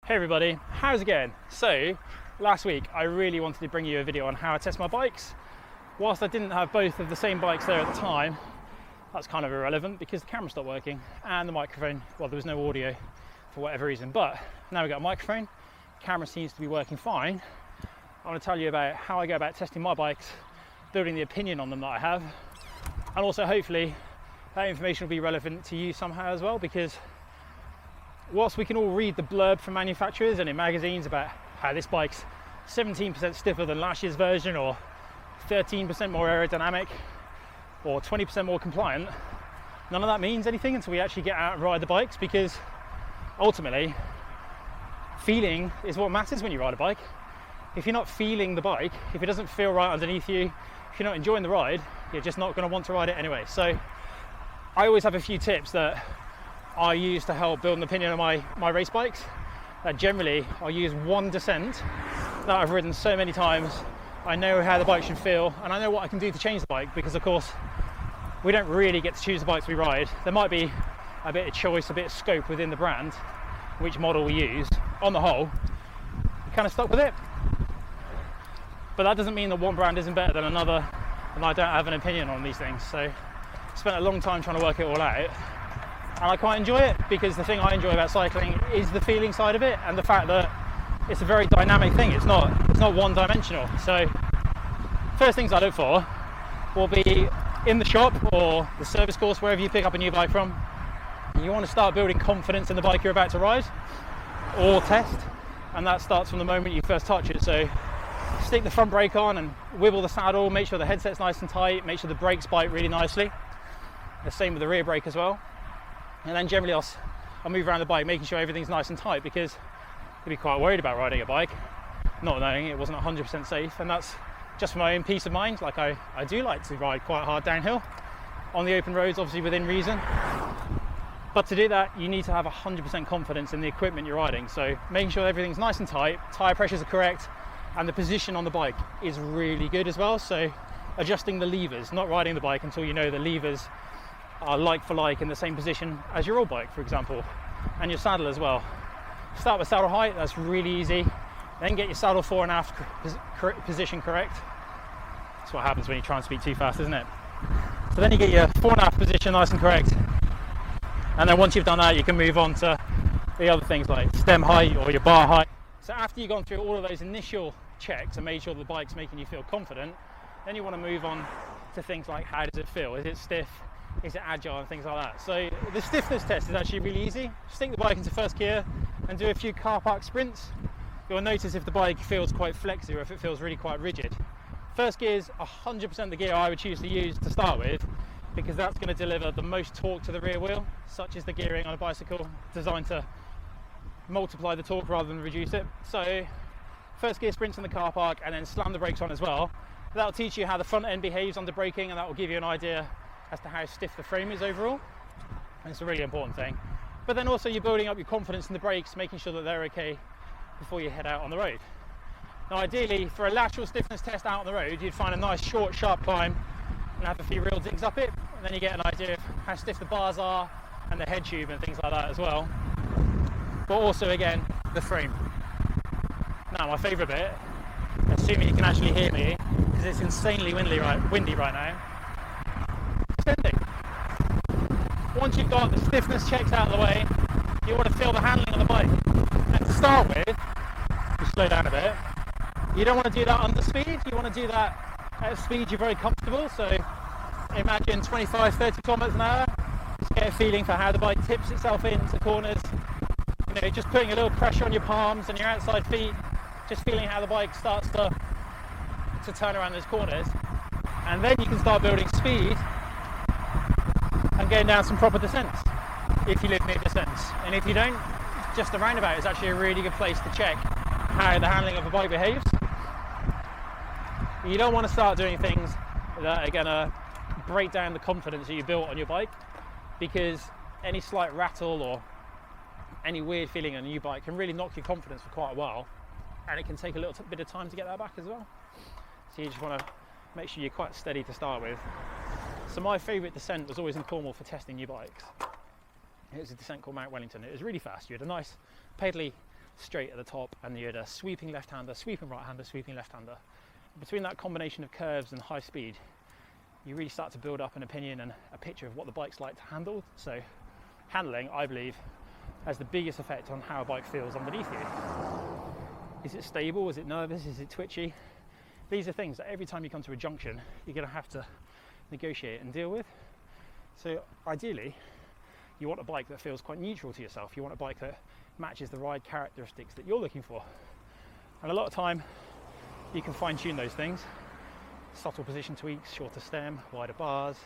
Hey everybody, how's it going? So, last week I really wanted to bring you a video on how I test my bikes. Whilst I didn't have both of the same bikes there at the time, that's kind of irrelevant because the camera stopped working and the microphone, well, there was no audio for whatever reason, but now we've got a microphone, camera seems to be working fine. I want to tell you about how I go about testing my bikes, building the opinion on them that I have, and also hopefully that information will be relevant to you somehow as well, because whilst we can all read the blurb from manufacturers and in magazines about how this bike's 17% stiffer than last year's version, or 13% more aerodynamic, or 20% more compliant, none of that means anything until we actually get out and ride the bikes, because ultimately feeling is what matters when you ride a bike. If you're not feeling the bike, if it doesn't feel right underneath you, if you're not enjoying the ride, you're just not going to want to ride it anyway. So I always have a few tips that I use to help build an opinion on my race bikes. Generally, I'll use one descent that I've ridden so many times. I know how the bike should feel, and I know what I can do to change the bike, because of course, we don't really get to choose the bikes we ride. There might be a bit of choice, a bit of scope within the brand, which model we use. On the whole, we're kind of stuck with it. But that doesn't mean that one brand isn't better than another, and I don't have an opinion on these things. So I spent a long time trying to work it all out. And I quite enjoy it, because the thing I enjoy about cycling is the feeling side of it, and the fact that it's a very dynamic thing. It's not one-dimensional. So first things I look for will be in the shop or the service course, wherever you pick up a new bike from. You want to start building confidence in the bike you're about to ride or test, and that starts from the moment you first touch it. So stick the front brake on and wibble the saddle, make sure the headset's nice and tight, make sure the brakes bite really nicely. The same with the rear brake as well. And then generally I'll move around the bike, making sure everything's nice and tight, because I'd be quite worried about riding a bike not knowing it wasn't 100% safe. And that's just for my own peace of mind. Like I do like to ride quite hard downhill on the open roads, obviously within reason. But to do that, you need to have 100% confidence in the equipment you're riding. So making sure everything's nice and tight, tyre pressures are correct, and the position on the bike is really good as well. So adjusting the levers, not riding the bike until you know the levers are like for like in the same position as your old bike, for example, and your saddle as well. Start with saddle height, that's really easy. Then get your saddle fore and aft position correct. That's what happens when you try and speak too fast, isn't it? So then you get your fore and aft position nice and correct. And then once you've done that, you can move on to the other things like stem height or your bar height. So after you've gone through all of those initial checks and made sure the bike's making you feel confident, then you want to move on to things like, how does it feel? Is it stiff? Is it agile, and things like that. So the stiffness test is actually really easy. Stick the bike into first gear and do a few car park sprints. You'll notice if the bike feels quite flexy or if it feels really quite rigid. First gear is 100% the gear I would choose to use to start with, because that's going to deliver the most torque to the rear wheel. Such is the gearing on a bicycle, designed to multiply the torque rather than reduce it. So first gear sprints in the car park, and then slam the brakes on as well. That'll teach you how the front end behaves under braking, and that will give you an idea as to how stiff the frame is overall. And it's a really important thing. But then also you're building up your confidence in the brakes, making sure that they're okay before you head out on the road. Now ideally, for a lateral stiffness test out on the road, you'd find a nice short sharp climb and have a few real digs up it, and then you get an idea of how stiff the bars are and the head tube and things like that as well. But also again, the frame. Now my favourite bit, assuming you can actually hear me, because it's insanely windy right now, extending. Once you've got the stiffness checks out of the way, you want to feel the handling of the bike. And to start with, you slow down a bit. You don't want to do that under speed, you want to do that at a speed you're very comfortable. So imagine 25, 30 kilometers an hour. Just get a feeling for how the bike tips itself into corners. You know, just putting a little pressure on your palms and your outside feet, just feeling how the bike starts to turn around those corners. And then you can start building speed and going down some proper descents, if you live near descents. And if you don't, just the roundabout is actually a really good place to check how the handling of a bike behaves. You don't want to start doing things that are going to break down the confidence that you built on your bike, because any slight rattle or any weird feeling on a new bike can really knock your confidence for quite a while, and it can take a little bit of time to get that back as well. So you just want to make sure you're quite steady to start with. So my favourite descent was always in Cornwall for testing new bikes. It was a descent called Mount Wellington. It was really fast. You had a nice pedally straight at the top, and you had a sweeping left-hander, sweeping right-hander, sweeping left-hander. Between that combination of curves and high speed, you really start to build up an opinion and a picture of what the bike's like to handle. So handling, I believe, has the biggest effect on how a bike feels underneath you. Is it stable? Is it nervous? Is it twitchy? These are things that every time you come to a junction, you're going to have to negotiate and deal with. So ideally, you want a bike that feels quite neutral to yourself. You want a bike that matches the ride characteristics that you're looking for. And a lot of time, you can fine tune those things. Subtle position tweaks, shorter stem, wider bars,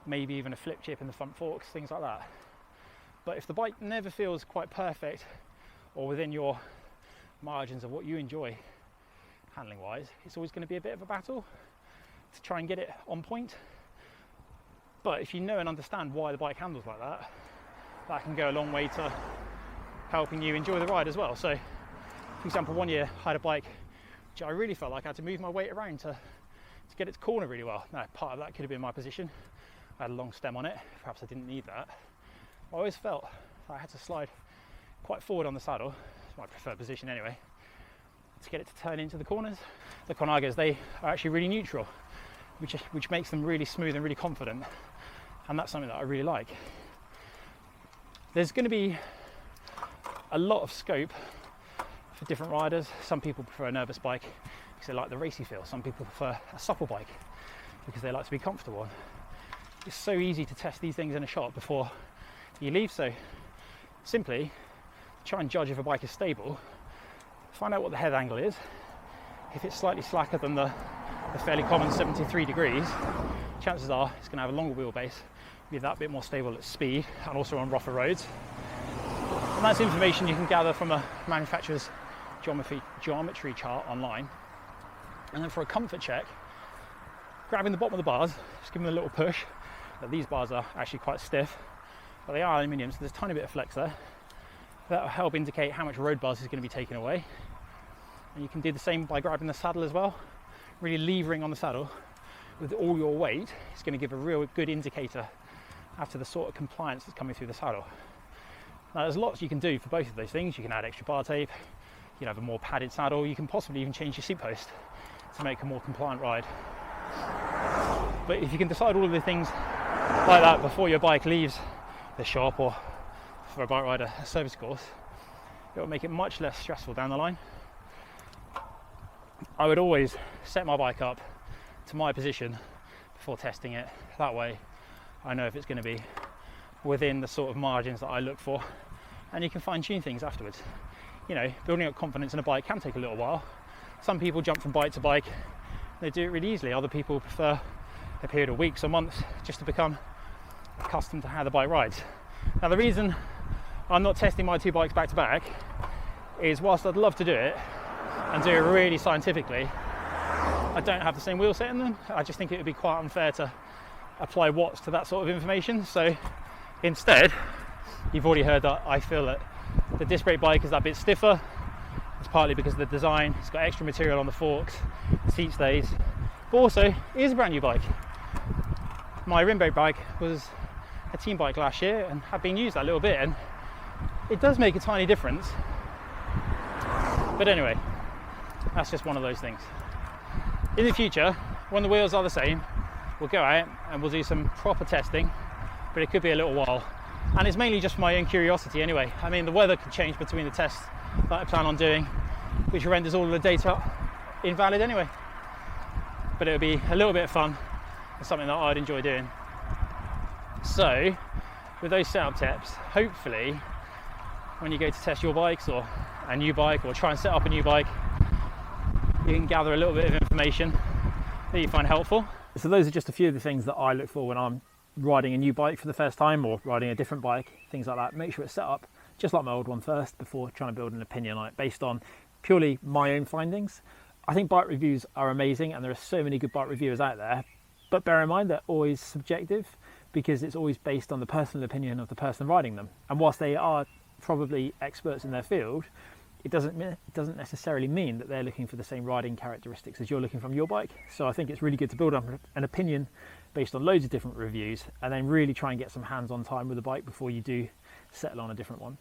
maybe even a flip chip in the front forks, things like that. But if the bike never feels quite perfect or within your margins of what you enjoy handling wise, it's always going to be a bit of a battle to try and get it on point. But if you know and understand why the bike handles like that, that can go a long way to helping you enjoy the ride as well. So for example, one year I had a bike which I really felt like I had to move my weight around to get it to corner really well. Now, part of that could have been my position. I had a long stem on it, perhaps I didn't need that. I always felt I had to slide quite forward on the saddle, it's my preferred position anyway, to get it to turn into the corners. The Colnagos, they are actually really neutral, which makes them really smooth and really confident, and that's something that I really like. There's going to be a lot of scope for different riders. Some people prefer a nervous bike because they like the racy feel. Some people prefer a supple bike because they like to be comfortable. It's so easy to test these things in a shop before you leave. So simply try and judge if a bike is stable. Find out what the head angle is. If it's slightly slacker than the fairly common 73 degrees, chances are it's going to have a longer wheelbase, be that bit more stable at speed and also on rougher roads. And that's information you can gather from a manufacturer's geometry chart online. And then for a comfort check, grabbing the bottom of the bars, just give them a little push. Now, these bars are actually quite stiff, but they are aluminium, so there's a tiny bit of flex there. That will help indicate how much road buzz is going to be taken away. And you can do the same by grabbing the saddle as well. Really levering on the saddle with all your weight is going to give a real good indicator as to the sort of compliance that's coming through the saddle. Now, there's lots you can do for both of those things. You can add extra bar tape, you can have a more padded saddle, you can possibly even change your seat post to make a more compliant ride. But if you can decide all of the things like that before your bike leaves the shop or for a bike rider a service course, it will make it much less stressful down the line. I would always set my bike up to my position before testing it. That way I know if it's going to be within the sort of margins that I look for, and you can fine tune things afterwards. You know, building up confidence in a bike can take a little while. Some people jump from bike to bike, they do it really easily. Other people prefer a period of weeks or months just to become accustomed to how the bike rides. Now, the reason I'm not testing my two bikes back to back is, whilst I'd love to do it and do it really scientifically, I don't have the same wheel set in them. I just think it would be quite unfair to apply watts to that sort of information. So instead, you've already heard that I feel that the disc brake bike is that bit stiffer. It's partly because of the design. It's got extra material on the forks, the seat stays, but also it is a brand new bike. My rim brake bike was a team bike last year and had been used that little bit, and it does make a tiny difference. But anyway, that's just one of those things. In the future, when the wheels are the same, we'll go out and we'll do some proper testing, but it could be a little while. And it's mainly just for my own curiosity anyway. I mean, the weather could change between the tests that I plan on doing, which renders all of the data invalid anyway. But it would be a little bit of fun and something that I'd enjoy doing. So, with those setup tips, hopefully, when you go to test your bikes or a new bike or try and set up a new bike, you can gather a little bit of information that you find helpful. So those are just a few of the things that I look for when I'm riding a new bike for the first time or riding a different bike, things like that. Make sure it's set up just like my old one first before trying to build an opinion on it based on purely my own findings. I think bike reviews are amazing and there are so many good bike reviewers out there, but bear in mind they're always subjective because it's always based on the personal opinion of the person riding them. And whilst they are probably experts in their field, it doesn't necessarily mean that they're looking for the same riding characteristics as you're looking from your bike. So I think it's really good to build up an opinion based on loads of different reviews and then really try and get some hands-on time with the bike before you do settle on a different one.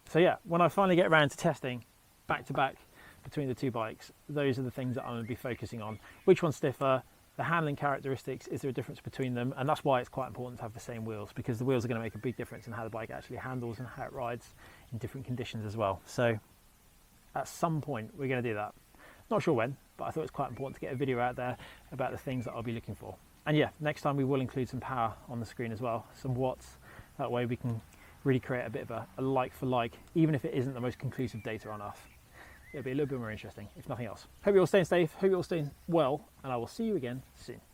So yeah, when I finally get around to testing back to back between the two bikes, those are the things that I'm going to be focusing on. Which one's stiffer, the handling characteristics, is there a difference between them? And that's why it's quite important to have the same wheels, because the wheels are going to make a big difference in how the bike actually handles and how it rides in different conditions as well. So at some point we're going to do that. Not sure when, but I thought it's quite important to get a video out there about the things that I'll be looking for. And yeah, next time we will include some power on the screen as well, some watts. That way we can really create a bit of a like for like, even if it isn't the most conclusive data on us. It'll be a little bit more interesting, if nothing else. Hope you're all staying safe, hope you're all staying well, and I will see you again soon.